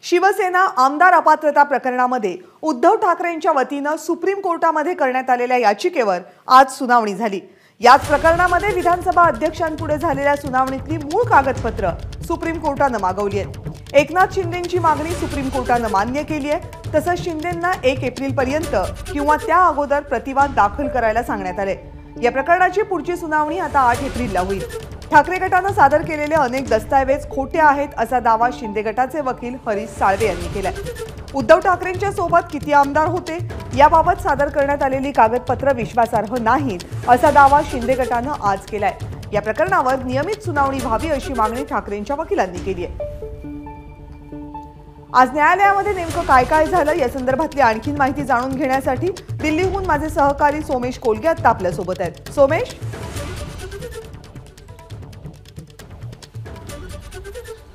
शिवसेना आमदार अपात्रता प्रकरणामध्ये उद्धव ठाकरेंच्या वतीने सुप्रीम कोर्टामध्ये करण्यात आलेल्या याचिकेवर आज सुनावणी झाली। याच प्रकरणामध्ये विधानसभा अध्यक्षांपुढे झालेल्या सुनावणीतली मूळ कागदपत्र सुप्रीम कोर्टाने मागवली आहेत। एकनाथ शिंदेंची मागणी सुप्रीम कोर्टाने मान्य केली आहे। तसंच शिंदेंना 1 एप्रिल पर्यंत किंवा त्या अगोदर प्रतिवाद दाखल करायला सांगण्यात आले। या प्रकरणाची पुढची सुनावणी आता 8 एप्रिलला होईल। ठाकरे गटाने सादर केलेले अनेक दस्तावेज खोटे आहेत असा दावा शिंदे गटाचे वकील हरीश साळवे यांनी केलाय। उद्धव ठाकरेंच्या सोबत किती आमदार होते याबाबत सादर करण्यात आलेली कागदपत्र विश्वासार्ह नाहीत असा दावा शिंदे गटाने आज केलाय। या प्रकरणावर नियमित सुनावणी व्हावी अशी मागणी ठाकरेंच्या वकिलांनी केली आहे। आज न्यायालयामध्ये नेमकं काय काय झालं या संदर्भातली आणखी माहिती जाणून घेण्यासाठी दिल्लीहून माझे सहकारी सोमेश कोलगे आता आपल्या सोबत आहेत। सोमेश,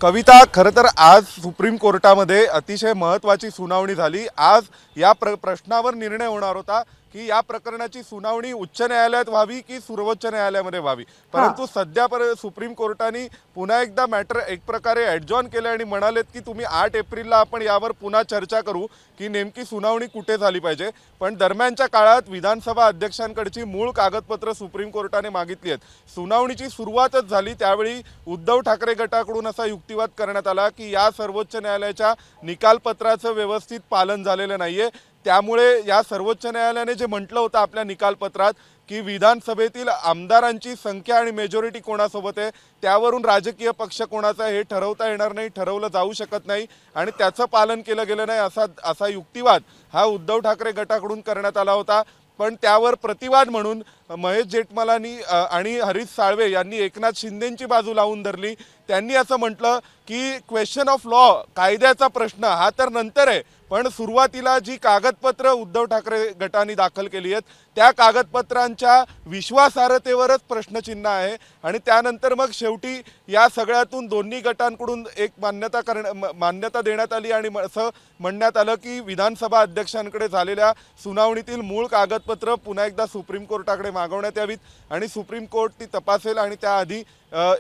कविता, खरं तर आज सुप्रीम कोर्टामध्ये अतिशय महत्त्वाची सुनावणी झाली। आज या प्रश्नावर निर्णय होणार होता की या प्रकरणाची सुनावणी उच्च न्यायालयात व्हावी की सर्वोच्च न्यायालयामध्ये व्हावी, परंतु सध्या सुप्रीम कोर्टाने पुन्हा एकदा मॅटर एक प्रकारे ॲडजॉर्न केले आणि म्हणालेत की तुम्ही 8 एप्रिलला आपण यावर पुन्हा चर्चा करू की नेमकी सुनावणी कुठे झाली पाहिजे। पण दरम्यानच्या काळात विधानसभा अध्यक्षांकडची मूळ कागदपत्र सुप्रीम कोर्टाने मागितली आहेत। सुनावणीची सुरुवातच झाली त्यावेळी उद्धव ठाकरे गटाकडून असा युक्तिवाद करण्यात आला की या सर्वोच्च न्यायालयाच्या निकालपत्राचं व्यवस्थित पालन झालेलं नाहीये। त्यामुळे या सर्वोच्च न्यायालयाने जे म्हटलं होतं आपल्या निकालपत्रात की विधानसभेतील आमदारांची संख्या आणि मेजॉरिटी कोणासोबत आहे त्यावरून राजकीय पक्ष कोणाचा हे ठरवता येणार नाही, ठरवलं जाऊ शकत नाही आणि त्याचं पालन केलं गेलं नाही असा युक्तिवाद हा उद्धव ठाकरे गटाकडून करण्यात आला होता। पण त्यावर प्रतिवाद म्हणून महेश जेठमलानी आणि हरीश साळवे यांनी एकनाथ शिंदेंची बाजू लावून धरली। त्यांनी असं म्हटलं की क्वेश्चन ऑफ लॉ, कायद्याचा प्रश्न हा तर नंतर आहे, पण सुरुवातीला जी कागदपत्र उद्धव ठाकरे गटाने दाखल केली आहेत त्या कागदपत्रांच्या विश्वासार्हतेवरच प्रश्नचिन्ह आहे आणि त्यानंतर मग शेवटी या सगळ्यातून दोन्ही गटांकडून एक मान्यता देण्यात आली आणि असं म्हणण्यात आलं की विधानसभा अध्यक्षांकडे झालेल्या सुनावणीतील मूळ कागदपत्र पुन्हा एकदा सुप्रीम कोर्टाकडे मागवण्यात यावीत आणि सुप्रीम कोर्ट ती तपासेल आणि त्याआधी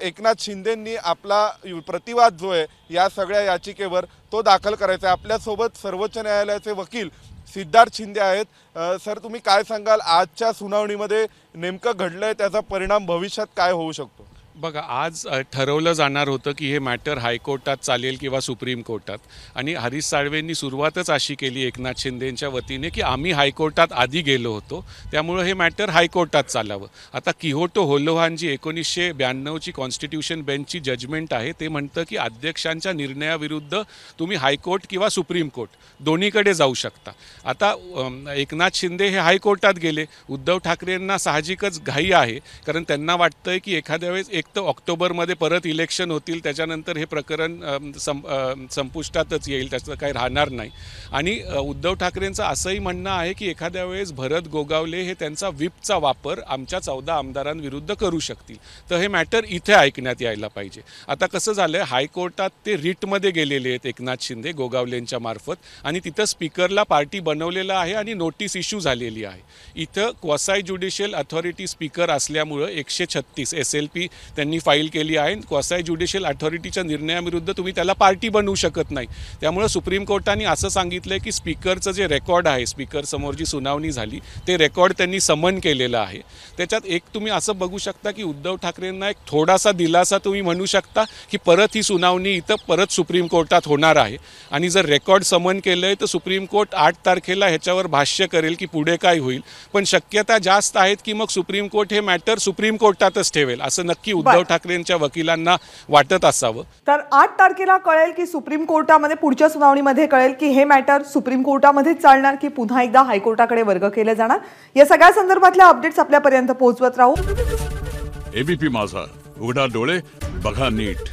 एकनाथ शिंदेंनी आपला प्रतिवाद जो आहे या सगळ्या याचिकेवर तो दाखल करायचा आहे। आपल्यासोबत सर्वोच्च न्यायालयाचे वकील सिद्धार्थ शिंदे आहेत। सर, तुम्ही काय सांगाल आजच्या सुनावणीमध्ये नेमकं घडलंय त्याचा परिणाम भविष्यात काय होऊ शकतो? बघा, आज ठरवलं जाणार होतं की हे मॅटर हायकोर्टात चालेल किंवा सुप्रीम कोर्टात, आणि हरीश साळवेंनी सुरुवातच अशी केली एकनाथ शिंदेंच्या वतीने की आम्ही हायकोर्टात आधी गेलो होतो त्यामुळे हे मॅटर हायकोर्टात चालावं। आता किहोटो होलोहान जी 1992ची कॉन्स्टिट्यूशन बेंचची जजमेंट आहे ते म्हणतं की अध्यक्षांच्या निर्णयाविरुद्ध तुम्ही हायकोर्ट किंवा सुप्रीम कोर्ट दोन्हीकडे जाऊ शकता। आता एकनाथ शिंदे हे हायकोर्टात गेले। उद्धव ठाकरेंना साहजिकच घाई आहे कारण त्यांना वाटतंय की एखाद्या वेळेस एक तर ऑक्टोबरमध्ये परत इलेक्शन होतील, त्याच्यानंतर हे प्रकरण संपुष्टातच येईल, त्याचं काही राहणार नाही। आणि उद्धव ठाकरेंचं असंही म्हणणं आहे की एखाद्या वेळेस भरत गोगावले हे त्यांचा व्हिपचा वापर आमच्या 14 आमदारांविरुद्ध करू शकतील, तर हे मॅटर इथे ऐकण्यात यायला पाहिजे। आता कसं झालं, हायकोर्टात ते रिटमध्ये गेलेले आहेत एकनाथ शिंदे गोगावलेंच्या मार्फत आणि तिथं स्पीकरला पार्टी बनवलेलं आहे आणि नोटीस इश्यू झालेली आहे। इथं क्वासाय ज्युडिशियल अथॉरिटी स्पीकर असल्यामुळं 136 SLP त्यांनी फाईल केली आहे। क्वासाय ज्युडिशियल अथॉरिटीच्या निर्णयाविरुद्ध तुम्ही त्याला पार्टी बनवू शकत नाही। त्यामुळे सुप्रीम कोर्टाने असं सांगितलं की स्पीकरचं जे रेकॉर्ड आहे, स्पीकर समोर जी सुनावणी झाली ते रेकॉर्ड त्यांनी समन केलेलं आहे। त्याच्यात एक तुम्ही असं बघू शकता की उद्धव ठाकरेंना एक थोडासा दिलासा तुम्ही म्हणू शकता की परत ही सुनावणी इथं परत सुप्रीम कोर्टात होणार आहे आणि जर रेकॉर्ड समन केलंय तर सुप्रीम कोर्ट 8 तारखेला ह्याच्यावर भाष्य करेल की पुढे काय होईल। पण शक्यता जास्त आहेत की मग सुप्रीम कोर्ट हे मॅटर सुप्रीम कोर्टातच ठेवेल असं नक्की उद्धव ठाकरेंच्या वकिलांना वाटत असावं। तर 8 तारखेला कळेल की सुप्रीम कोर्टामध्ये पुढच्या सुनावणीमध्ये कळेल की हे मॅटर सुप्रीम कोर्टामध्ये चालणार की पुन्हा एकदा हायकोर्टाकडे वर्ग केले जाणार। या सगळ्या संदर्भातल्या अपडेट्स आपल्यापर्यंत पोहोचवत राहू। एबीपी माझा, उघडा डोळे बघा नीट।